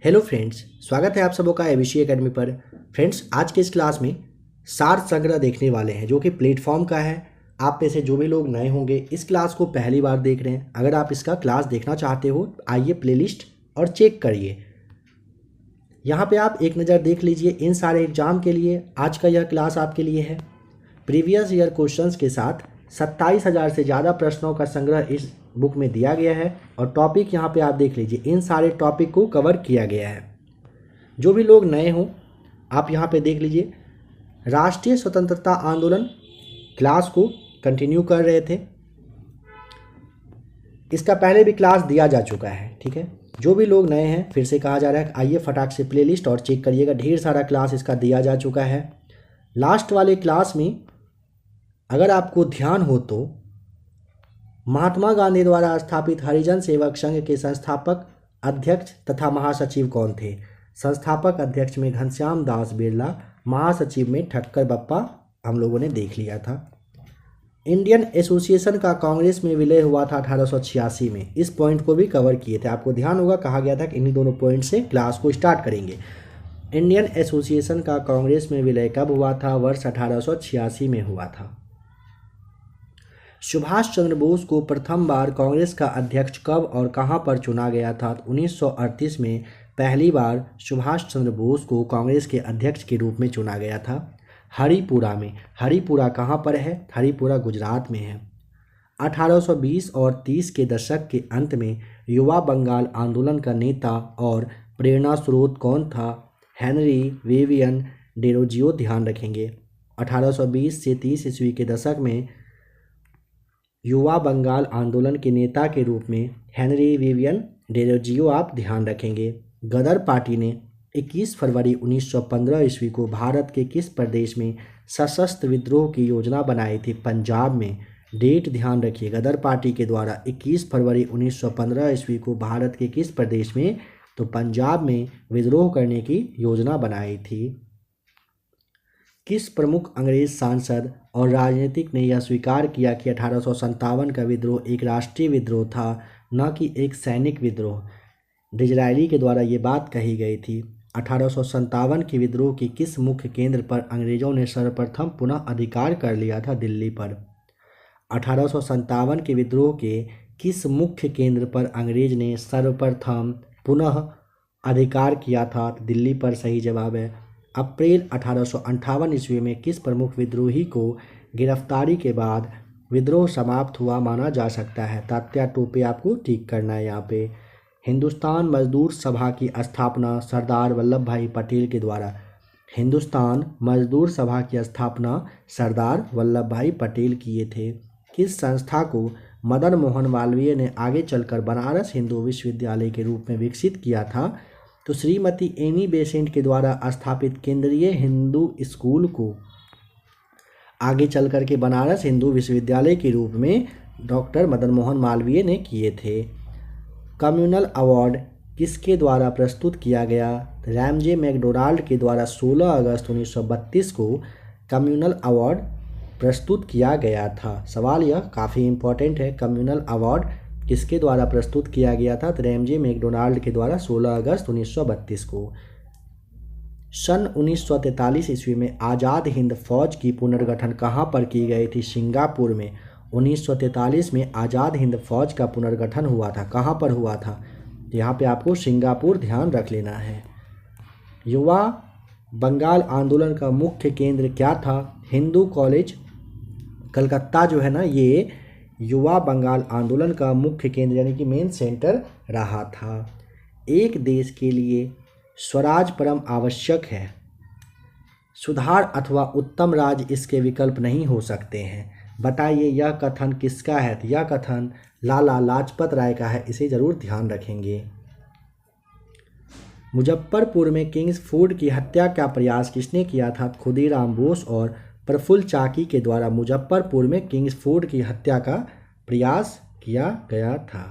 Hello friends, स्वागत है आप सबों का एबीसी एकेडमी पर। फ्रेंड्स, आज के इस क्लास में सार संग्रह देखने वाले हैं जो कि प्लेटफॉर्म का है। आप में से जो भी लोग नए होंगे इस क्लास को पहली बार देख रहे हैं, अगर आप इसका क्लास देखना चाहते हो आइए प्लेलिस्ट और चेक करिए। यहाँ पे आप एक नज़र देख लीजिए इन सारे एग्जाम के लिए आज का यह क्लास आपके लिए है। प्रीवियस ईयर क्वेश्चंस के साथ 27,000 से ज़्यादा प्रश्नों का संग्रह इस बुक में दिया गया है और टॉपिक यहाँ पे आप देख लीजिए, इन सारे टॉपिक को कवर किया गया है। जो भी लोग नए हों आप यहाँ पे देख लीजिए, राष्ट्रीय स्वतंत्रता आंदोलन क्लास को कंटिन्यू कर रहे थे, इसका पहले भी क्लास दिया जा चुका है। ठीक है, जो भी लोग नए हैं फिर से कहा जा रहा है आइए फटाक से प्लेलिस्ट और चेक करिएगा, ढेर सारा क्लास इसका दिया जा चुका है। लास्ट वाले क्लास में अगर आपको ध्यान हो तो महात्मा गांधी द्वारा स्थापित हरिजन सेवक संघ के संस्थापक अध्यक्ष तथा महासचिव कौन थे? संस्थापक अध्यक्ष में घनश्याम दास बिरला, महासचिव में ठक्कर बप्पा हम लोगों ने देख लिया था। इंडियन एसोसिएशन का कांग्रेस में विलय हुआ था 1886 में, इस पॉइंट को भी कवर किए थे। आपको ध्यान होगा कहा गया था कि इन्हीं दोनों पॉइंट से क्लास को स्टार्ट करेंगे। इंडियन एसोसिएशन का कांग्रेस में विलय कब हुआ था? वर्ष 1886 में हुआ था। सुभाष चंद्र बोस को प्रथम बार कांग्रेस का अध्यक्ष कब और कहां पर चुना गया था? 1938 में पहली बार सुभाष चंद्र बोस को कांग्रेस के अध्यक्ष के रूप में चुना गया था, हरिपुरा में। हरिपुरा कहां पर है? हरिपुरा गुजरात में है। 1820 और 30 के दशक के अंत में युवा बंगाल आंदोलन का नेता और प्रेरणा स्रोत कौन था? Henry Vivian Derozio. ध्यान रखेंगे 1820 से 30 ईस्वी के दशक में युवा बंगाल आंदोलन के नेता के रूप में हेनरी विवियन डेरोजियो आप ध्यान रखेंगे। गदर पार्टी ने 21 फरवरी 1915 ईस्वी को भारत के किस प्रदेश में सशस्त्र विद्रोह की योजना बनाई थी? पंजाब में। डेट ध्यान रखिए, गदर पार्टी के द्वारा 21 फरवरी 1915 ईस्वी को भारत के किस प्रदेश में? तो पंजाब में विद्रोह करने की योजना बनाई थी। किस प्रमुख अंग्रेज सांसद और राजनीतिक ने यह स्वीकार किया कि 1857 का विद्रोह एक राष्ट्रीय विद्रोह था, न कि एक सैनिक विद्रोह? डिज़रायली के द्वारा ये बात कही गई थी। 1857 के विद्रोह की किस मुख्य केंद्र पर अंग्रेजों ने सर्वप्रथम पुनः अधिकार कर लिया था? दिल्ली पर। 1857 के विद्रोह के किस मुख्य केंद्र पर अंग्रेज ने सर्वप्रथम पुनः अधिकार किया था? दिल्ली पर सही जवाब है। अप्रैल 1858 ईस्वी में किस प्रमुख विद्रोही को गिरफ्तारी के बाद विद्रोह समाप्त हुआ माना जा सकता है? तात्या टोपे आपको ठीक करना है यहाँ पे। हिंदुस्तान मजदूर सभा की स्थापना सरदार वल्लभ भाई पटेल के द्वारा। हिंदुस्तान मजदूर सभा की स्थापना सरदार वल्लभ भाई पटेल किए थे। किस संस्था को मदन मोहन मालवीय ने आगे चलकर बनारस हिंदू विश्वविद्यालय के रूप में विकसित किया था? तो श्रीमती एनी बेसेंट के द्वारा स्थापित केंद्रीय हिंदू स्कूल को आगे चल कर के बनारस हिंदू विश्वविद्यालय के रूप में डॉक्टर मदन मोहन मालवीय ने किए थे। कम्युनल अवार्ड किसके द्वारा प्रस्तुत किया गया? रैमजे मैकडोनाल्ड के द्वारा 16 अगस्त 1932 को कम्युनल अवार्ड प्रस्तुत किया गया था। सवाल यह काफ़ी इम्पोर्टेंट है, कम्युनल अवार्ड किसके द्वारा प्रस्तुत किया गया था? तो रैमजे मैकडोनाल्ड के द्वारा 16 अगस्त 1932 को। सन 1943 ईस्वी में आज़ाद हिंद फौज की पुनर्गठन कहाँ पर की गई थी? सिंगापुर में। 1943 में आज़ाद हिंद फौज का पुनर्गठन हुआ था, कहाँ पर हुआ था? यहाँ पे आपको सिंगापुर ध्यान रख लेना है। युवा बंगाल आंदोलन का मुख्य केंद्र क्या था? हिंदू कॉलेज कलकत्ता जो है ना, ये युवा बंगाल आंदोलन का मुख्य केंद्र यानी कि मेन सेंटर रहा था। एक देश के लिए स्वराज परम आवश्यक है, सुधार अथवा उत्तम राज इसके विकल्प नहीं हो सकते हैं। बताइए यह कथन किसका है? तो यह कथन लाला लाजपत राय का है, इसे जरूर ध्यान रखेंगे। मुजफ्फरपुर में किंग्स फूड की हत्या का प्रयास किसने किया था? खुदीराम बोस और प्रफुल्ल चाकी के द्वारा मुजफ्फरपुर में किंग्स फूड की हत्या का प्रयास किया गया था।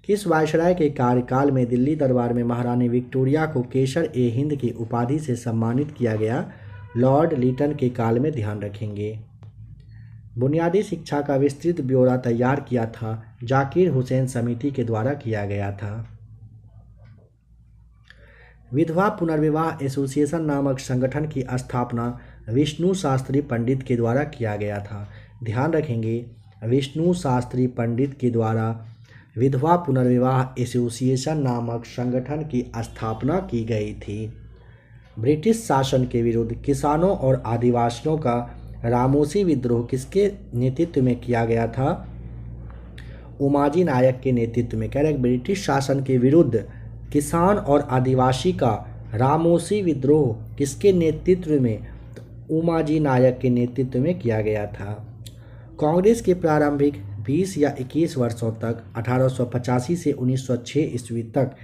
किस वायसराय के कार्यकाल में दिल्ली दरबार में महारानी विक्टोरिया को केसर ए हिंद की उपाधि से सम्मानित किया गया? लॉर्ड लीटन के काल में। ध्यान रखेंगे। बुनियादी शिक्षा का विस्तृत ब्यौरा तैयार किया था जाकिर हुसैन समिति के द्वारा किया गया था। विधवा पुनर्विवाह एसोसिएशन नामक संगठन की स्थापना विष्णु शास्त्री पंडित के द्वारा किया गया था। ध्यान रखेंगे, विष्णु शास्त्री पंडित के द्वारा विधवा पुनर्विवाह एसोसिएशन नामक संगठन की स्थापना की गई थी। ब्रिटिश शासन के विरुद्ध किसानों और आदिवासियों का रामोसी विद्रोह किसके नेतृत्व में किया गया था? उमाजी नायक के नेतृत्व में। कह रहे ब्रिटिश शासन के विरुद्ध किसान और आदिवासी का रामोसी विद्रोह किसके नेतृत्व में? तो उमाजी नायक के नेतृत्व में किया गया था। कांग्रेस के प्रारंभिक 20 या 21 वर्षों तक 1885 से 1906 ईस्वी तक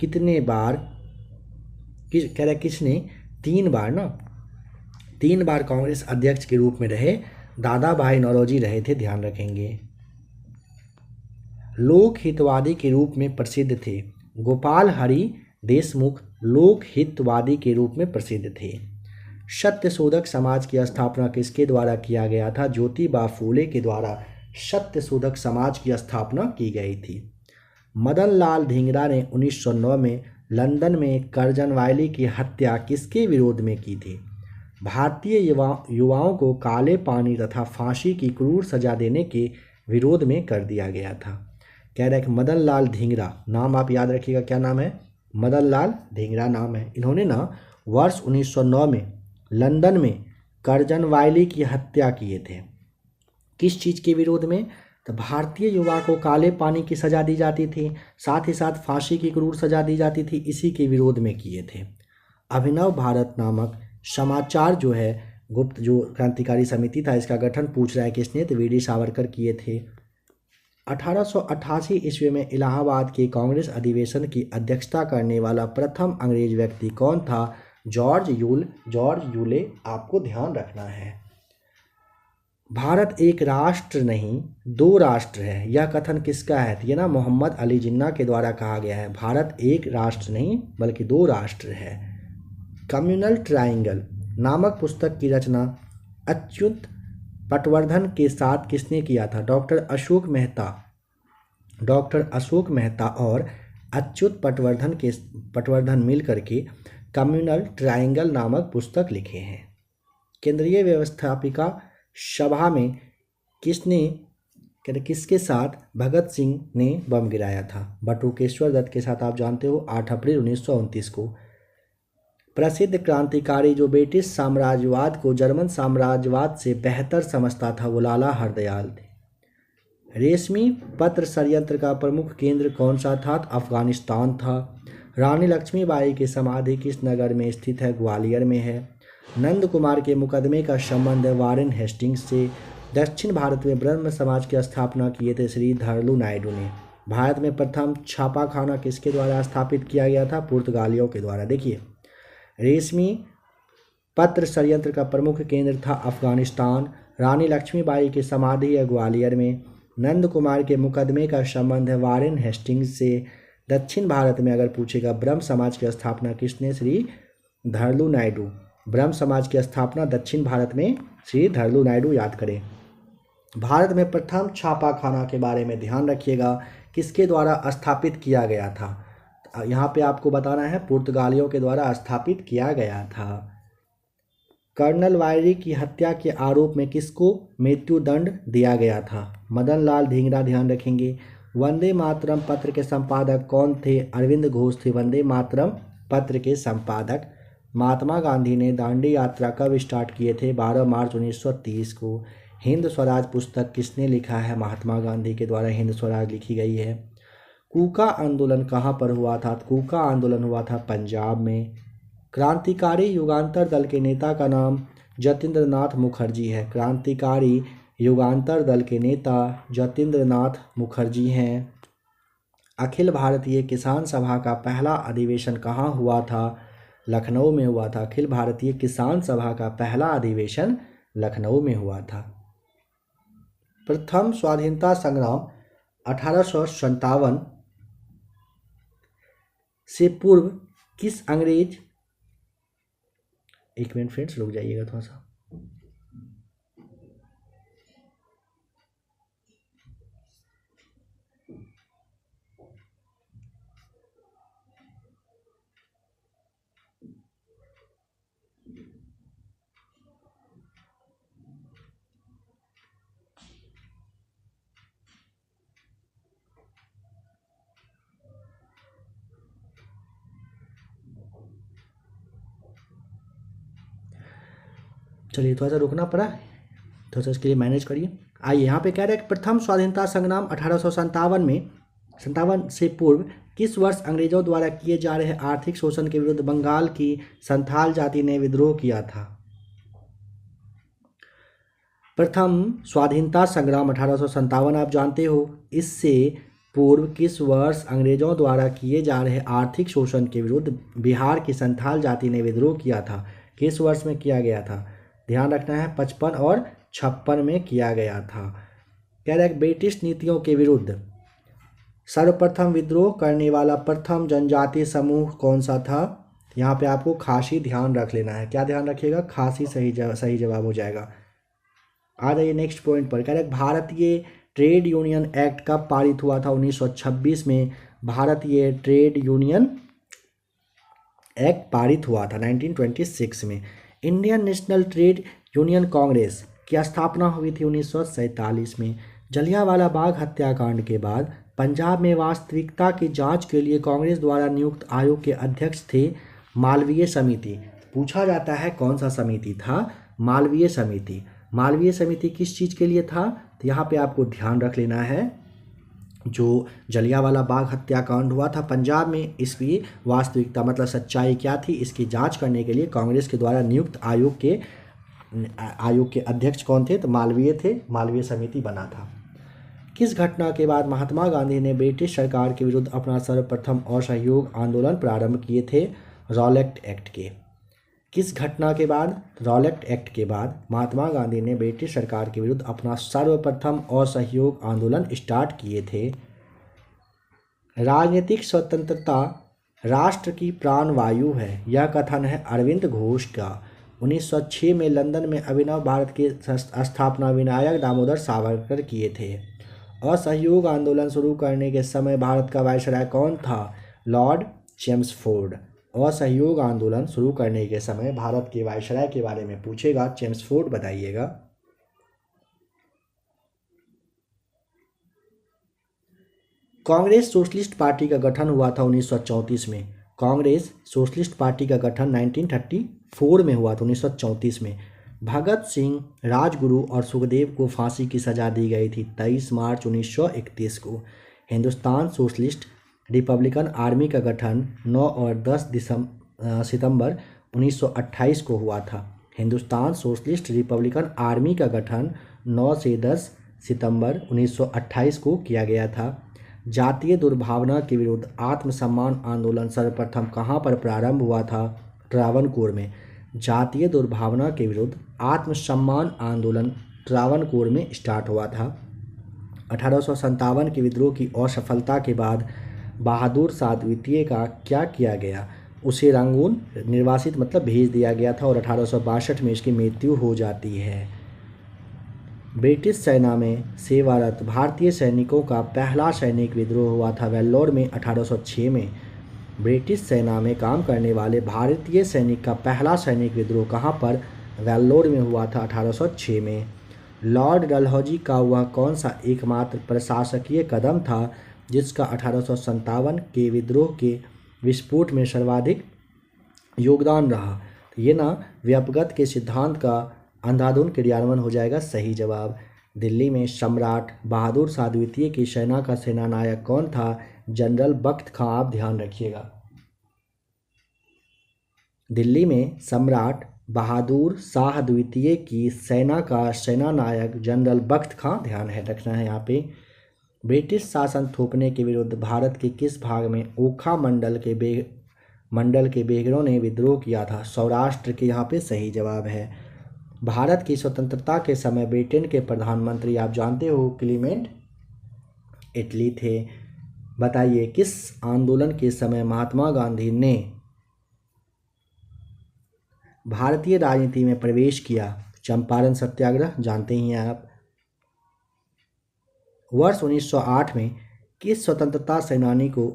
कितने बार कह रहे किसने? 3 बार ना, 3 बार कांग्रेस अध्यक्ष के रूप में रहे। दादा भाई नौरोजी रहे थे, ध्यान रखेंगे। लोक हितवादी के रूप में प्रसिद्ध थे। गोपाल हरि देशमुख लोक हितवादी के रूप में प्रसिद्ध थे। सत्यशोधक समाज की स्थापना किसके द्वारा किया गया था? ज्योतिबा फूले के द्वारा सत्यशोधक समाज की स्थापना की गई थी। मदन लाल धिंगरा ने 1909 में लंदन में कर्जनवाइली की हत्या किसके विरोध में की थी? भारतीय युवाओं को काले पानी तथा फांसी की क्रूर सजा देने के विरोध में कर दिया गया था। कह रहे हैं कि मदन लाल धिंगरा, नाम आप याद रखिएगा, क्या नाम है? मदन लाल धिंगरा नाम है। इन्होंने ना वर्ष 1909 में लंदन में कर्जनवाइली की हत्या किए थे। किस चीज़ के विरोध में? तो भारतीय युवा को काले पानी की सज़ा दी जाती थी, साथ ही साथ फांसी की क्रूर सज़ा दी जाती थी, इसी के विरोध में किए थे। अभिनव भारत नामक समाचार जो है गुप्त जो क्रांतिकारी समिति था, इसका गठन पूछ रहा है किसने? तो वीडी सावरकर किए थे। 1888 ईस्वी में इलाहाबाद के कांग्रेस अधिवेशन की अध्यक्षता करने वाला प्रथम अंग्रेज व्यक्ति कौन था? George Yule. आपको ध्यान रखना है, भारत एक राष्ट्र नहीं 2 राष्ट्र है, यह कथन किसका है? ये ना मोहम्मद अली जिन्ना के द्वारा कहा गया है। भारत एक राष्ट्र नहीं बल्कि 2 राष्ट्र है। कम्युनल ट्रायंगल नामक पुस्तक की रचना अच्युत पटवर्धन के साथ किसने किया था? डॉक्टर अशोक मेहता और अच्युत पटवर्धन मिलकर के कम्युनल ट्रायंगल नामक पुस्तक लिखे हैं। केंद्रीय व्यवस्थापिका सभा में किसके साथ भगत सिंह ने बम गिराया था? बटुकेश्वर दत्त के साथ। आप जानते हो 8 अप्रैल 1929 को। प्रसिद्ध क्रांतिकारी जो ब्रिटिश साम्राज्यवाद को जर्मन साम्राज्यवाद से बेहतर समझता था, वो लाला हरदयाल थे। रेशमी पत्र षड्यंत्र का प्रमुख केंद्र कौन सा था? अफगानिस्तान था। रानी लक्ष्मीबाई की समाधि किस नगर में स्थित है? ग्वालियर में है। नंद कुमार के मुकदमे का संबंध वारेन हेस्टिंग्स से। दक्षिण भारत में ब्रह्म समाज की स्थापना किए थे श्री धरलू नायडू ने। भारत में प्रथम छापाखाना किसके द्वारा स्थापित किया गया था? पुर्तगालियों के द्वारा। देखिए, रेशमी पत्र षड्यंत्र का प्रमुख केंद्र था अफगानिस्तान। रानी लक्ष्मीबाई की समाधि है ग्वालियर में। नंद कुमार के मुकदमे का संबंध है वारेन हेस्टिंग्स से। दक्षिण भारत में अगर पूछेगा ब्रह्म समाज की स्थापना किसने? श्री धरलू नायडू। ब्रह्म समाज की स्थापना दक्षिण भारत में श्री धरलू नायडू, याद करें। भारत में प्रथम छापाखाना के बारे में ध्यान रखिएगा, किसके द्वारा स्थापित किया गया था? यहाँ पे आपको बताना है, पुर्तगालियों के द्वारा स्थापित किया गया था। कर्नल वायरी की हत्या के आरोप में किसको मृत्युदंड दिया गया था? मदन लाल धिंगरा, ध्यान रखेंगे। वंदे मातरम पत्र के संपादक कौन थे? अरविंद घोष थे वंदे मातरम पत्र के संपादक। महात्मा गांधी ने दांडी यात्रा कब स्टार्ट किए थे? 12 मार्च 1930 को। हिंद स्वराज पुस्तक किसने लिखा है? महात्मा गांधी के द्वारा हिंद स्वराज लिखी गई है। कूका आंदोलन कहाँ पर हुआ था? कूका आंदोलन हुआ था पंजाब में। क्रांतिकारी युगांतर दल के नेता का नाम जतीन्द्र नाथ मुखर्जी है। क्रांतिकारी युगांतर दल के नेता जतीन्द्र नाथ मुखर्जी हैं। अखिल भारतीय किसान सभा का पहला अधिवेशन कहाँ हुआ था? लखनऊ में हुआ था। अखिल भारतीय किसान सभा का पहला अधिवेशन लखनऊ में हुआ था। प्रथम स्वाधीनता संग्राम 1857 से पूर्व किस अंग्रेज, एक मिनट फ्रेंड्स रुक जाइएगा थोड़ा सा। चलिए थोड़ा सा रुकना पड़ा, थोड़ा सा इसके लिए मैनेज करिए। आइए यहाँ पे कह रहे हैं कि प्रथम स्वाधीनता संग्राम 1857 में, 57 से पूर्व किस वर्ष अंग्रेजों द्वारा किए जा रहे आर्थिक शोषण के विरुद्ध बंगाल की संथाल जाति ने विद्रोह किया था? प्रथम स्वाधीनता संग्राम 1857 आप जानते हो। इससे पूर्व किस वर्ष अंग्रेजों द्वारा किए जा रहे आर्थिक शोषण के विरुद्ध बिहार की संथाल जाति ने विद्रोह किया था? किस वर्ष में किया गया था? ध्यान रखना है, 55 और 56 में किया गया था। कह रहे ब्रिटिश नीतियों के विरुद्ध सर्वप्रथम विद्रोह करने वाला प्रथम जनजातीय समूह कौन सा था? यहाँ पे आपको खासी ध्यान रख लेना है। क्या ध्यान रखिएगा? खासी सही जवाब हो जाएगा। आ जाइए नेक्स्ट पॉइंट पर। कह रहे भारतीय ट्रेड यूनियन एक्ट कब पारित हुआ था? 1926 में भारतीय ट्रेड यूनियन एक्ट पारित हुआ था 1926 में। Indian national trade union Congress की स्थापना हुई थी 1947 में। जलियांवाला बाग हत्याकांड के बाद पंजाब में वास्तविकता की जांच के लिए कांग्रेस द्वारा नियुक्त आयोग के अध्यक्ष थे मालवीय समिति। पूछा जाता है कौन सा समिति था? मालवीय समिति। मालवीय समिति किस चीज़ के लिए था? तो यहाँ पे आपको ध्यान रख लेना है, जो जलियांवाला बाग हत्याकांड हुआ था पंजाब में, इसकी वास्तविकता मतलब सच्चाई क्या थी, इसकी जांच करने के लिए कांग्रेस के द्वारा नियुक्त आयोग के अध्यक्ष कौन थे? तो मालवीय थे। मालवीय समिति बना था। किस घटना के बाद महात्मा गांधी ने ब्रिटिश सरकार के विरुद्ध अपना सर्वप्रथम असहयोग आंदोलन प्रारंभ किए थे? रॉलेट एक्ट के। किस घटना के बाद? रॉलेट एक्ट के बाद महात्मा गांधी ने ब्रिटिश सरकार के विरुद्ध अपना सर्वप्रथम असहयोग आंदोलन स्टार्ट किए थे। राजनीतिक स्वतंत्रता राष्ट्र की प्राणवायु है, यह कथन है अरविंद घोष का। 1906 में लंदन में अभिनव भारत की स्थापना विनायक दामोदर सावरकर किए थे। असहयोग आंदोलन शुरू करने के समय भारत का वायसराय कौन था? Lord Chelmsford. असहयोग आंदोलन शुरू करने के समय भारत के वायसराय के बारे में पूछेगा, चेम्सफोर्ड बताइएगा। कांग्रेस सोशलिस्ट पार्टी का गठन हुआ था 1934 में। कांग्रेस सोशलिस्ट पार्टी का गठन 1934 में हुआ था, 1934 में। भगत सिंह, राजगुरु और सुखदेव को फांसी की सजा दी गई थी 23 मार्च 1931 को। हिंदुस्तान सोशलिस्ट रिपब्लिकन आर्मी का गठन 9 और 10 सितंबर 1928 को हुआ था। हिंदुस्तान सोशलिस्ट रिपब्लिकन आर्मी का गठन 9 से 10 सितंबर 1928 को किया गया था। जातीय दुर्भावना के विरुद्ध आत्मसम्मान आंदोलन सर्वप्रथम कहाँ पर प्रारंभ हुआ था? ट्रावनकोर में। जातीय दुर्भावना के विरुद्ध आत्मसम्मान आंदोलन ट्रावनकोर में स्टार्ट हुआ था। 1857 के विद्रोह की असफलता के बाद बहादुर शाह द्वितीय का क्या किया गया? उसे रंगून निर्वासित मतलब भेज दिया गया था और 1862 में इसकी मृत्यु हो जाती है। ब्रिटिश सेना में सेवारत भारतीय सैनिकों का पहला सैनिक विद्रोह हुआ था वेल्लोर में 1806 में। ब्रिटिश सेना में काम करने वाले भारतीय सैनिक का पहला सैनिक विद्रोह कहाँ पर? वेल्लोर में हुआ था 1806 में। लॉर्ड डलहौजी का वह कौन सा एकमात्र प्रशासकीय कदम था जिसका 1857 के विद्रोह के विस्फोट में सर्वाधिक योगदान रहा? ये ना व्यपगत के सिद्धांत का अंधाधुंध क्रियान्वयन हो जाएगा सही जवाब। दिल्ली में सम्राट बहादुर शाह द्वितीय की सेना का सेनानायक कौन था? जनरल बख्त खां। आप ध्यान रखिएगा, दिल्ली में सम्राट बहादुर शाह द्वितीय की सेना का सेनानायक जनरल बख्त खां। ध्यान है रखना है यहाँ पे। ब्रिटिश शासन थोपने के विरुद्ध भारत के किस भाग में ओखा मंडल के बेगरों ने विद्रोह किया था? सौराष्ट्र के। यहाँ पे सही जवाब है। भारत की स्वतंत्रता के समय ब्रिटेन के प्रधानमंत्री आप जानते हो क्लीमेंट एटली थे। बताइए किस आंदोलन के समय महात्मा गांधी ने भारतीय राजनीति में प्रवेश किया? चंपारण सत्याग्रह, जानते ही हैं आप। वर्ष 1908 में किस स्वतंत्रता सेनानी को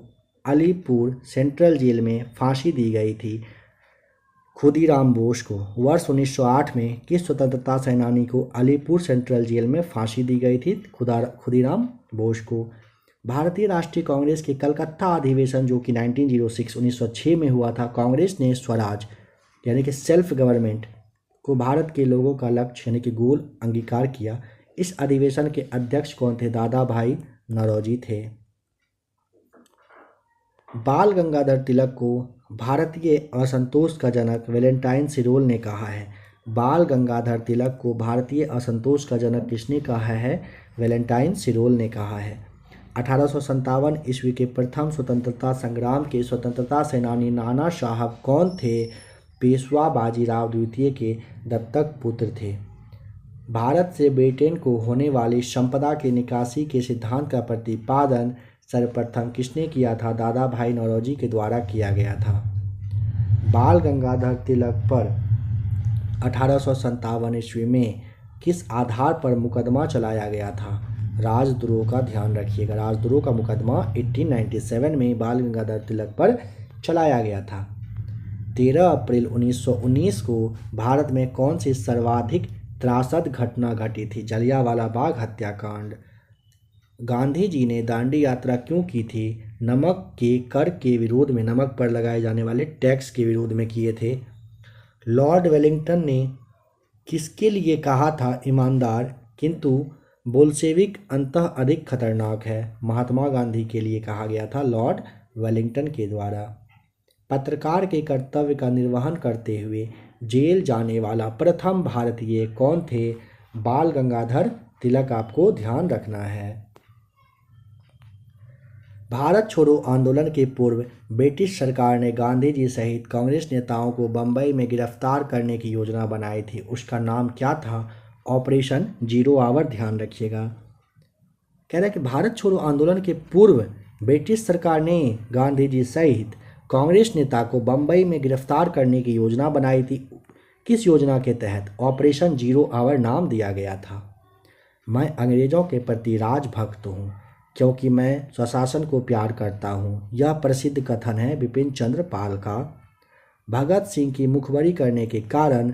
अलीपुर सेंट्रल जेल में फांसी दी गई थी? खुदीराम बोस को। वर्ष 1908 में किस स्वतंत्रता सेनानी को अलीपुर सेंट्रल जेल में फांसी दी गई थी? खुदीराम बोस को। भारतीय राष्ट्रीय कांग्रेस के कलकत्ता अधिवेशन जो कि 1906 में हुआ था, कांग्रेस ने स्वराज यानी कि सेल्फ गवर्नमेंट को भारत के लोगों का लक्ष्य यानी कि गोल अंगीकार किया। इस अधिवेशन के अध्यक्ष कौन थे? दादा भाई नौरोजी थे। बाल गंगाधर तिलक को भारतीय असंतोष का जनक वैलेंटाइन सिरोल ने कहा है। बाल गंगाधर तिलक को भारतीय असंतोष का जनक किसने कहा है? वैलेंटाइन सिरोल ने कहा है। 1857 ईस्वी के प्रथम स्वतंत्रता संग्राम के स्वतंत्रता सेनानी नाना साहब कौन थे? पेशवा बाजीराव द्वितीय के दत्तक पुत्र थे। भारत से ब्रिटेन को होने वाली संपदा की निकासी के सिद्धांत का प्रतिपादन सर्वप्रथम किसने किया था? दादा भाई नौरोजी के द्वारा किया गया था। बाल गंगाधर तिलक पर 1857 ईस्वी में किस आधार पर मुकदमा चलाया गया था? राजद्रोह का ध्यान रखिएगा। राजद्रोह का मुकदमा 1897 में बाल गंगाधर तिलक पर चलाया गया था। 13 अप्रैल 1919 को भारत में कौन सी सर्वाधिक त्रासद घटना घटी थी? जलियांवाला बाग हत्याकांड। गांधी जी ने दांडी यात्रा क्यों की थी? नमक के कर के विरोध में, नमक पर लगाए जाने वाले टैक्स के विरोध में किए थे। लॉर्ड वेलिंगटन ने किसके लिए कहा था ईमानदार किंतु बोल्शेविक अंततः अधिक खतरनाक है? महात्मा गांधी के लिए कहा गया था लॉर्ड वेलिंगटन के द्वारा। पत्रकार के कर्तव्य का निर्वहन करते हुए जेल जाने वाला प्रथम भारतीय कौन थे? बाल गंगाधर तिलक। आपको ध्यान रखना है। भारत छोड़ो आंदोलन के पूर्व ब्रिटिश सरकार ने गांधी जी सहित कांग्रेस नेताओं को बंबई में गिरफ्तार करने की योजना बनाई थी। उसका नाम क्या था? Operation zero hour. ध्यान रखिएगा। कह रहा है कि भारत छोड़ो आंदोलन के पूर्व ब्रिटिश सरकार ने गांधी जी सहित कांग्रेस नेता को बंबई में गिरफ्तार करने की योजना बनाई थी। किस योजना के तहत? ऑपरेशन जीरो आवर नाम दिया गया था। मैं अंग्रेजों के प्रति राजभक्त हूँ क्योंकि मैं स्वशासन को प्यार करता हूँ। यह प्रसिद्ध कथन है बिपिन चंद्र पाल का। भगत सिंह की मुखबरी करने के कारण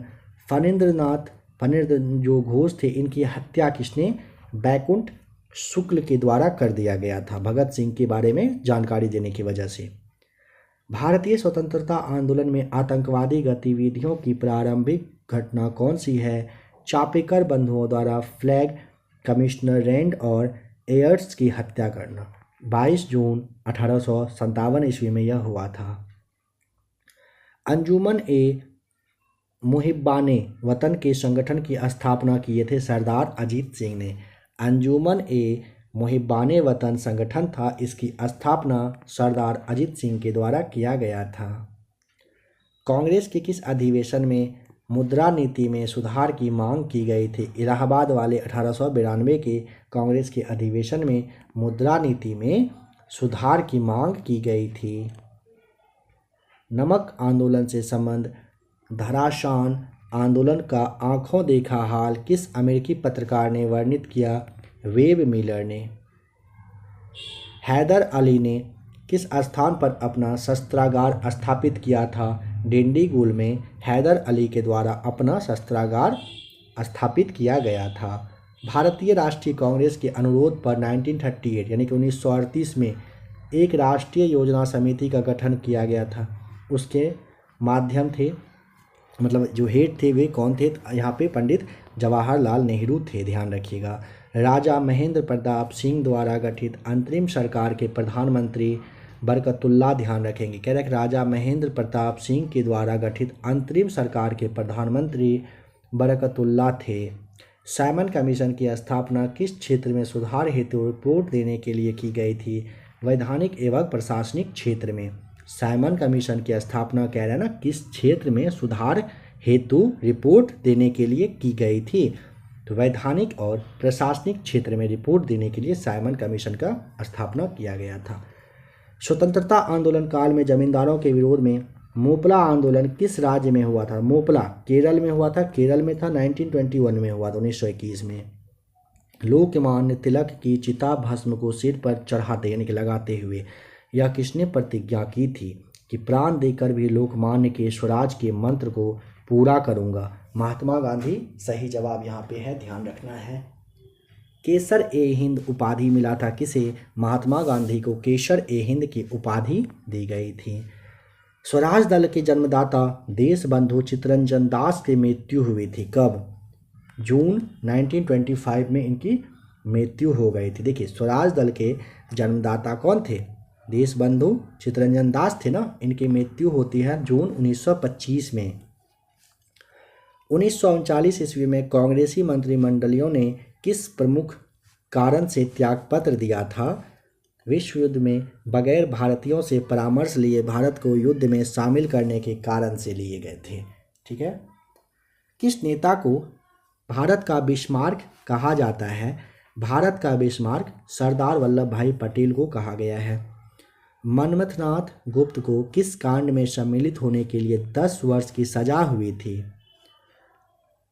फणींद्र जो घोष थे, इनकी हत्या किसने? बैकुंठ शुक्ल के द्वारा कर दिया गया था, भगत सिंह के बारे में जानकारी देने की वजह से। भारतीय स्वतंत्रता आंदोलन में आतंकवादी गतिविधियों की प्रारंभिक घटना कौन सी है? चापेकर बंधुओं द्वारा फ्लैग कमिश्नर रैंड और एयर्स की हत्या करना। 22 जून 1857 ईस्वी में यह हुआ था। अंजुमन ए मुहिब्बाने वतन के संगठन की स्थापना किए थे सरदार अजीत सिंह ने। अंजुमन ए मुहिब्बाने वतन संगठन था, इसकी स्थापना सरदार अजीत सिंह के द्वारा किया गया था। कांग्रेस के किस अधिवेशन में मुद्रा नीति में सुधार की मांग की गई थी? इलाहाबाद वाले 1892 के कांग्रेस के अधिवेशन में मुद्रा नीति में सुधार की मांग की गई थी। नमक आंदोलन से संबंध धराशान आंदोलन का आंखों देखा हाल किस अमेरिकी पत्रकार ने वर्णित किया? वेब मिलर ने। हैदर अली ने किस स्थान पर अपना शस्त्रागार स्थापित किया था? डिंडीगुल में हैदर अली के द्वारा अपना शस्त्रागार स्थापित किया गया था। भारतीय राष्ट्रीय कांग्रेस के अनुरोध पर 1938 यानी कि 1938 में एक राष्ट्रीय योजना समिति का गठन किया गया था। उसके माध्यम थे, मतलब जो हेड थे वे कौन थे? यहाँ पे पंडित जवाहरलाल नेहरू थे। ध्यान रखिएगा। राजा महेंद्र प्रताप सिंह द्वारा गठित अंतरिम सरकार के प्रधानमंत्री बरकतुल्ला। ध्यान रखेंगे। कह रहे राजा महेंद्र प्रताप सिंह के द्वारा गठित अंतरिम सरकार के प्रधानमंत्री बरकतुल्ला थे। साइमन कमीशन की स्थापना किस क्षेत्र में सुधार हेतु रिपोर्ट देने के लिए की गई थी? वैधानिक एवं प्रशासनिक क्षेत्र में। साइमन कमीशन की स्थापना कह रहे हैं ना, किस क्षेत्र में सुधार हेतु रिपोर्ट देने के लिए की गई थी? तो वैधानिक और प्रशासनिक क्षेत्र में रिपोर्ट देने के लिए साइमन कमीशन का स्थापना किया गया था। स्वतंत्रता आंदोलन काल में जमींदारों के विरोध में मोपला आंदोलन किस राज्य में हुआ था? मोपला केरल में हुआ था। केरल में था। 1921 में हुआ था, 1921 में। लोकमान्य तिलक की चिता भस्म को सिर पर चढ़ाते यानी कि लगाते हुए यह किसने प्रतिज्ञा की थी कि प्राण देकर भी लोकमान्य के स्वराज के मंत्र को पूरा करूंगा? महात्मा गांधी। सही जवाब यहाँ पे है, ध्यान रखना है। केसर ए हिंद उपाधि मिला था किसे? महात्मा गांधी को केसर ए हिंद की उपाधि दी गई थी। स्वराज दल के जन्मदाता देशबंधु चित्तरंजन दास की मृत्यु हुई थी। कब? जून 1925 में इनकी मृत्यु हो गई थी। देखिए, स्वराज दल के जन्मदाता कौन थे? देशबंधु चित्तरंजन दास थे ना। इनकी मृत्यु होती है जून 1925 में। 1939 ईस्वी में कांग्रेसी मंत्रिमंडलियों ने किस प्रमुख कारण से त्यागपत्र दिया था? विश्व युद्ध में बगैर भारतीयों से परामर्श लिए भारत को युद्ध में शामिल करने के कारण से लिए गए थे। ठीक है। किस नेता को भारत का बिस्मार्क कहा जाता है? भारत का बिस्मार्क सरदार वल्लभ भाई पटेल को कहा गया है। मनमथनाथ गुप्त को किस कांड में सम्मिलित होने के लिए 10 वर्ष की सजा हुई थी?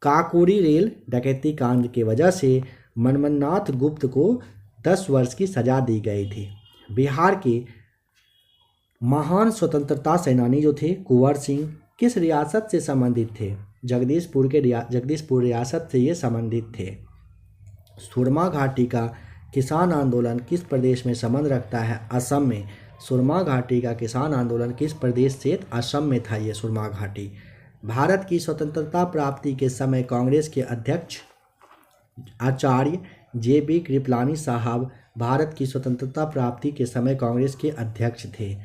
काकोरी रेल डकैती कांड की वजह से मनमथनाथ गुप्त को 10 वर्ष की सजा दी गई थी। बिहार के महान स्वतंत्रता सेनानी जो थे कुंवर सिंह किस रियासत से संबंधित थे? जगदीशपुर रियासत से ये संबंधित थे। सुरमा घाटी का किसान आंदोलन किस प्रदेश में संबंध रखता है? असम में। सुरमा घाटी का किसान आंदोलन किस प्रदेश से? असम में था ये सुरमा घाटी। भारत की स्वतंत्रता प्राप्ति के समय कांग्रेस के अध्यक्ष आचार्य JB कृपलानी साहब भारत की स्वतंत्रता प्राप्ति के समय कांग्रेस के अध्यक्ष थे।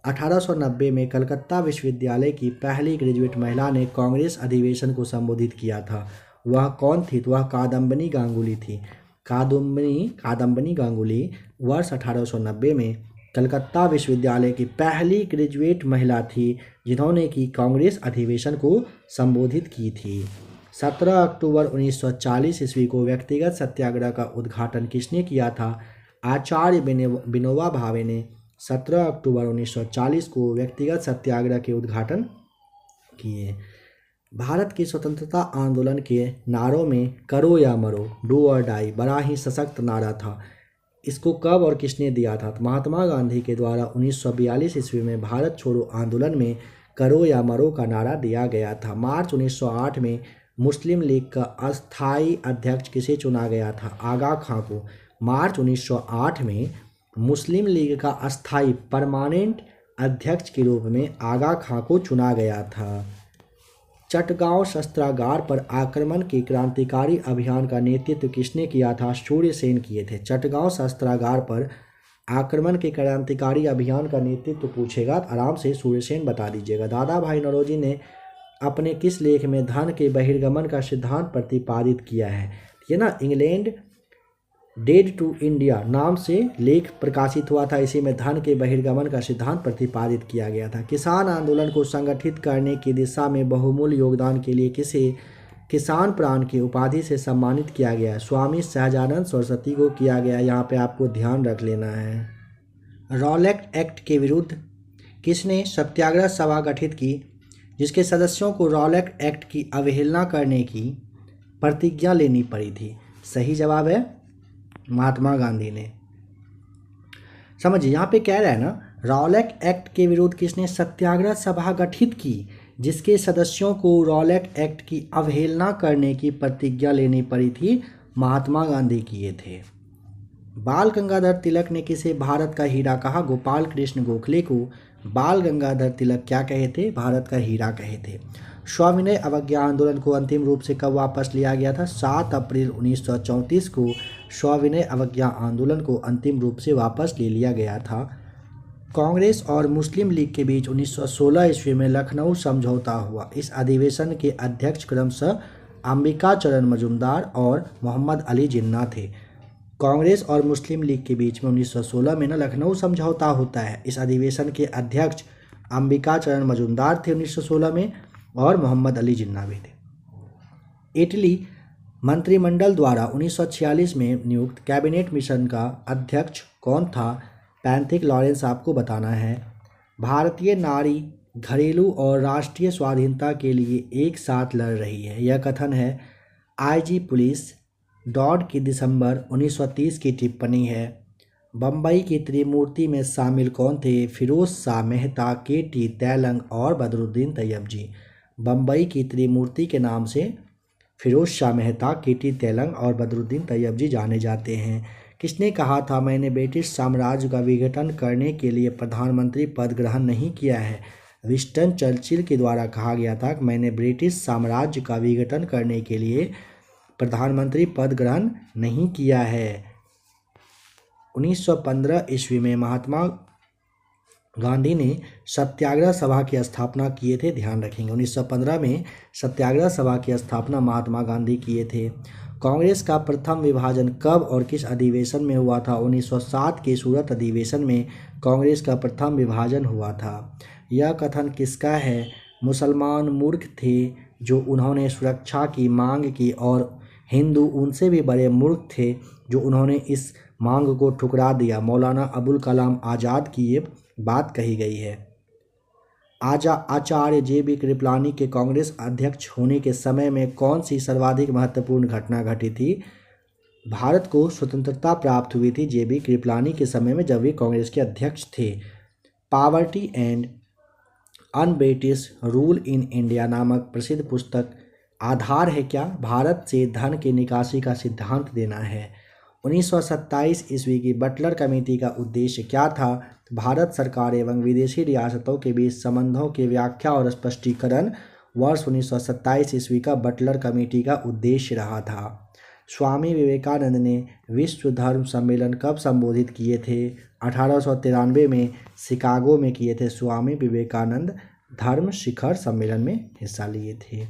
1890 में कलकत्ता विश्वविद्यालय की पहली ग्रेजुएट महिला ने कांग्रेस अधिवेशन को संबोधित किया था। वह कौन थी? तो वह कादम्बिनी गांगुली थी। कादम्बिनी गांगुली वर्ष 1890 में कलकत्ता विश्वविद्यालय की पहली ग्रेजुएट महिला थी जिन्होंने कि कांग्रेस अधिवेशन को संबोधित की थी। 17 अक्टूबर 1940 ईस्वी को व्यक्तिगत सत्याग्रह का उद्घाटन किसने किया था? आचार्य विनोबा भावे ने 17 अक्टूबर 1940 को व्यक्तिगत सत्याग्रह के उद्घाटन किए। भारत की स्वतंत्रता आंदोलन के नारों में करो या मरो, डू और डाई बड़ा ही सशक्त नारा था। इसको कब और किसने दिया था? तो महात्मा गांधी के द्वारा 1942 ईस्वी में भारत छोड़ो आंदोलन में करो या मरो का नारा दिया गया था। मार्च 1908 में मुस्लिम लीग का अस्थायी अध्यक्ष किसे चुना गया था? आगा खां को। मार्च 1908 में मुस्लिम लीग का अस्थायी परमानेंट अध्यक्ष के रूप में आगा खां को चुना गया था। चटगांव शस्त्रागार पर आक्रमण के क्रांतिकारी अभियान का नेतृत्व किसने किया था? सूर्यसेन किए थे। चटगांव शस्त्रागार पर आक्रमण के क्रांतिकारी अभियान का नेतृत्व पूछेगा तो आराम से सूर्यसेन बता दीजिएगा। दादा भाई नौरोजी ने अपने किस लेख में धन के बहिर्गमन का सिद्धांत प्रतिपादित किया है? ये ना इंग्लैंड डेड टू इंडिया नाम से लेख प्रकाशित हुआ था। इसी में धन के बहिर्गमन का सिद्धांत प्रतिपादित किया गया था। किसान आंदोलन को संगठित करने की दिशा में बहुमूल्य योगदान के लिए किसे किसान प्राण की उपाधि से सम्मानित किया गया है? स्वामी सहजानंद सरस्वती को किया गया। यहाँ पे आपको ध्यान रख लेना है। रॉलेट एक्ट के विरुद्ध किसने सत्याग्रह सभा गठित की जिसके सदस्यों को रॉलेट एक्ट की अवहेलना करने की प्रतिज्ञा लेनी पड़ी थी? सही जवाब है महात्मा गांधी ने। समझिए यहाँ पे कह रहा है ना, रॉलेट एक्ट के विरुद्ध किसने सत्याग्रह सभा गठित की जिसके सदस्यों को रॉलेट एक्ट की अवहेलना करने की प्रतिज्ञा लेनी पड़ी थी? महात्मा गांधी किए थे। बाल गंगाधर तिलक ने किसे भारत का हीरा कहा? गोपाल कृष्ण गोखले को बाल गंगाधर तिलक क्या कहे थे? भारत का हीरा कहे थे। सविनय अवज्ञा आंदोलन को अंतिम रूप से कब वापस लिया गया था? 7 अप्रैल 1934 को सविनय अवज्ञा आंदोलन को अंतिम रूप से वापस ले लिया गया था। कांग्रेस और मुस्लिम लीग के बीच 1916 ईस्वी में लखनऊ समझौता हुआ। इस अधिवेशन के अध्यक्ष क्रमशः अंबिका चरण मजूमदार और मोहम्मद अली जिन्ना थे। कांग्रेस और मुस्लिम लीग के बीच में 1916 में ना लखनऊ समझौता होता है। इस अधिवेशन के अध्यक्ष अंबिका चरण मजूमदार थे 1916 में और मोहम्मद अली जिन्ना भी थे। इटली मंत्रिमंडल द्वारा 1946 में नियुक्त कैबिनेट मिशन का अध्यक्ष कौन था? पैंथिक लॉरेंस आपको बताना है। भारतीय नारी घरेलू और राष्ट्रीय स्वाधीनता के लिए एक साथ लड़ रही है, यह कथन है IG पुलिस डॉड की दिसंबर 1930 की टिप्पणी है। बम्बई की त्रिमूर्ति में शामिल कौन थे? फिरोज शाह मेहता, KT तैलंग और बदरुद्दीन तैयबजी। बम्बई की त्रिमूर्ति के नाम से फिरोज शाह मेहता, KT तैलंग और बदरुद्दीन तैयबजी जाने जाते हैं। किसने कहा था मैंने ब्रिटिश साम्राज्य का विघटन करने के लिए प्रधानमंत्री पद ग्रहण नहीं किया है? विंस्टन चर्चिल के द्वारा कहा गया था कि मैंने ब्रिटिश साम्राज्य का विघटन करने के लिए प्रधानमंत्री पद ग्रहण नहीं किया है। 1915 ईस्वी में महात्मा गांधी ने सत्याग्रह सभा की स्थापना किए थे, ध्यान रखेंगे 1915 में सत्याग्रह सभा की स्थापना महात्मा गांधी किए थे। कांग्रेस का प्रथम विभाजन कब और किस अधिवेशन में हुआ था? 1907 के सूरत अधिवेशन में कांग्रेस का प्रथम विभाजन हुआ था। यह कथन किसका है? मुसलमान मूर्ख थे जो उन्होंने सुरक्षा की मांग की और हिंदू उनसे भी बड़े मूर्ख थे जो उन्होंने इस मांग को ठुकरा दिया। मौलाना अबुल कलाम आज़ाद की ये बात कही गई है। आचार्य JB कृपलानी के कांग्रेस अध्यक्ष होने के समय में कौन सी सर्वाधिक महत्वपूर्ण घटना घटी थी? भारत को स्वतंत्रता प्राप्त हुई थी JB कृपलानी के समय में, जब वे कांग्रेस के अध्यक्ष थे। Poverty and un-British rule in India नामक प्रसिद्ध पुस्तक आधार है क्या? भारत से धन की निकासी का सिद्धांत देना है। 1927 ईस्वी की बटलर कमेटी का उद्देश्य क्या था? भारत सरकार एवं विदेशी रियासतों के बीच संबंधों की व्याख्या और स्पष्टीकरण वर्ष 1927 ईस्वी का बटलर कमेटी का उद्देश्य रहा था। स्वामी विवेकानंद ने विश्व धर्म सम्मेलन कब संबोधित किए थे? 1893 में शिकागो में किए थे। स्वामी विवेकानंद धर्म शिखर सम्मेलन में हिस्सा लिए थे।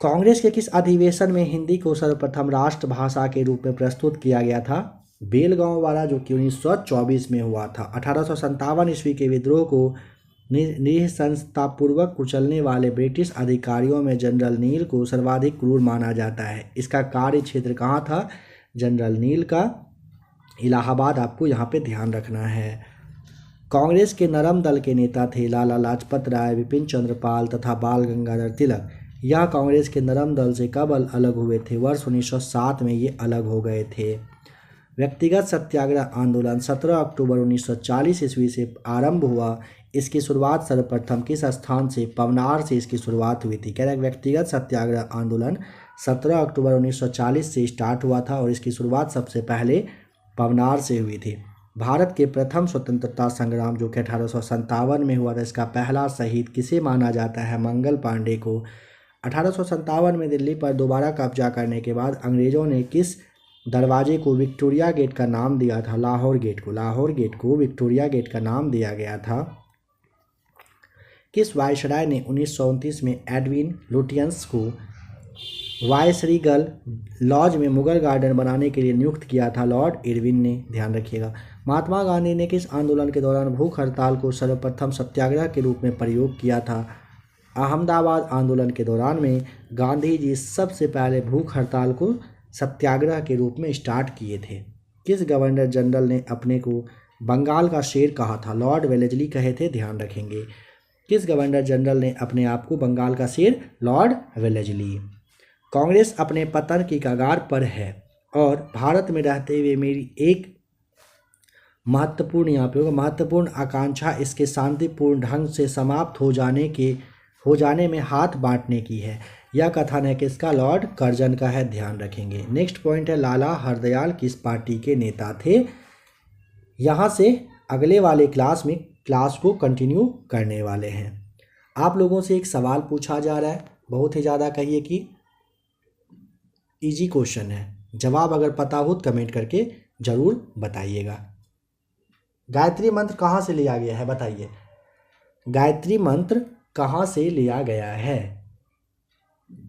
कांग्रेस के किस अधिवेशन में हिंदी को सर्वप्रथम राष्ट्रभाषा के रूप में प्रस्तुत किया गया था? बेलगांव वाला, जो कि 1924 में हुआ था। 1857 ईस्वी के विद्रोह को निःशंसतापूर्वक कुचलने वाले ब्रिटिश अधिकारियों में जनरल नील को सर्वाधिक क्रूर माना जाता है। इसका कार्य क्षेत्र कहाँ था? जनरल नील का इलाहाबाद, आपको यहाँ पे ध्यान रखना है। कांग्रेस के नरम दल के नेता थे लाला लाजपत राय, बिपिन चंद्र पाल तथा बाल गंगाधर तिलक। यह कांग्रेस के नरम दल से कब अलग हुए थे? वर्ष 1907 में ये अलग हो गए थे। व्यक्तिगत सत्याग्रह आंदोलन 17 अक्टूबर 1940 ईस्वी से आरंभ हुआ। इसकी शुरुआत सर्वप्रथम किस स्थान से? पवनार से इसकी शुरुआत हुई थी। कह रहे व्यक्तिगत सत्याग्रह आंदोलन 17 अक्टूबर 1940 से स्टार्ट हुआ था और इसकी शुरुआत सबसे पहले पवनार से हुई थी। भारत के प्रथम स्वतंत्रता संग्राम जो कि 1857 में हुआ था, इसका पहला शहीद किसे माना जाता है? मंगल पांडे को। 1857 में दिल्ली पर दोबारा कब्जा करने के बाद अंग्रेज़ों ने किस दरवाजे को विक्टोरिया गेट का नाम दिया था? लाहौर गेट को। लाहौर गेट को विक्टोरिया गेट का नाम दिया गया था। किस वायसराय ने 1929 में एडविन लुटियंस को वायसरीगल लॉज में मुगल गार्डन बनाने के लिए नियुक्त किया था? लॉर्ड इरविन ने, ध्यान रखिएगा। महात्मा गांधी ने किस आंदोलन के दौरान भूख हड़ताल को सर्वप्रथम सत्याग्रह के रूप में प्रयोग किया था? अहमदाबाद आंदोलन के दौरान में गांधी जी सबसे पहले भूख हड़ताल को सत्याग्रह के रूप में स्टार्ट किए थे। किस गवर्नर जनरल ने अपने को बंगाल का शेर कहा था? लॉर्ड वेलेस्ली कहे थे, ध्यान रखेंगे। किस गवर्नर जनरल ने अपने आप को बंगाल का शेर? Lord Wellesley. कांग्रेस अपने पतन की कगार पर है और भारत में रहते हुए मेरी एक महत्वपूर्ण, यहाँ पे होगा, महत्वपूर्ण आकांक्षा इसके शांतिपूर्ण ढंग से समाप्त हो जाने में हाथ बांटने की है। यह कथन है किसका? लॉर्ड कर्जन का है, ध्यान रखेंगे। नेक्स्ट पॉइंट है लाला हरदयाल किस पार्टी के नेता थे? यहाँ से अगले वाले क्लास को कंटिन्यू करने वाले हैं। आप लोगों से एक सवाल पूछा जा रहा है, बहुत ही ज़्यादा कहिए कि इजी क्वेश्चन है। जवाब अगर पता हो तो कमेंट करके ज़रूर बताइएगा। गायत्री मंत्र कहाँ से लिया गया है? बताइए, गायत्री मंत्र कहाँ से लिया गया है?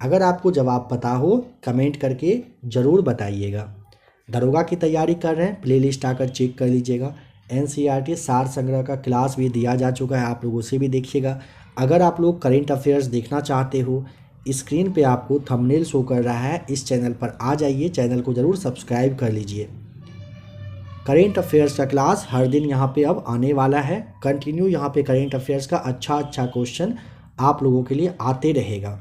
अगर आपको जवाब पता हो कमेंट करके ज़रूर बताइएगा। दरोगा की तैयारी कर रहे हैं, प्लेलिस्ट आकर चेक कर लीजिएगा। NCERT सार संग्रह का क्लास भी दिया जा चुका है, आप लोग उसे भी देखिएगा। अगर आप लोग करेंट अफेयर्स देखना चाहते हो, स्क्रीन पे आपको थंबनेल शो कर रहा है, इस चैनल पर आ जाइए, चैनल को ज़रूर सब्सक्राइब कर लीजिए। करेंट अफेयर्स का क्लास हर दिन यहाँ पे अब आने वाला है। कंटिन्यू यहाँ पे करेंट अफेयर्स का अच्छा क्वेश्चन आप लोगों के लिए आते रहेगा।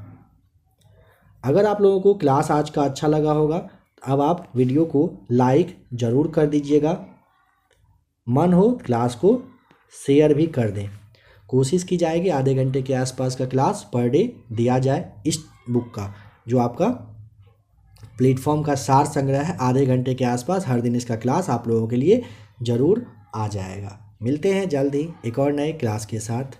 अगर आप लोगों को क्लास आज का अच्छा लगा होगा, अब आप वीडियो को लाइक ज़रूर कर दीजिएगा। मन हो क्लास को शेयर भी कर दें। कोशिश की जाएगी आधे घंटे के आसपास का क्लास पर डे दिया जाए। इस बुक का जो आपका प्लेटफॉर्म का सार संग्रह है, आधे घंटे के आसपास हर दिन इसका क्लास आप लोगों के लिए ज़रूर आ जाएगा। मिलते हैं जल्द ही एक और नए क्लास के साथ।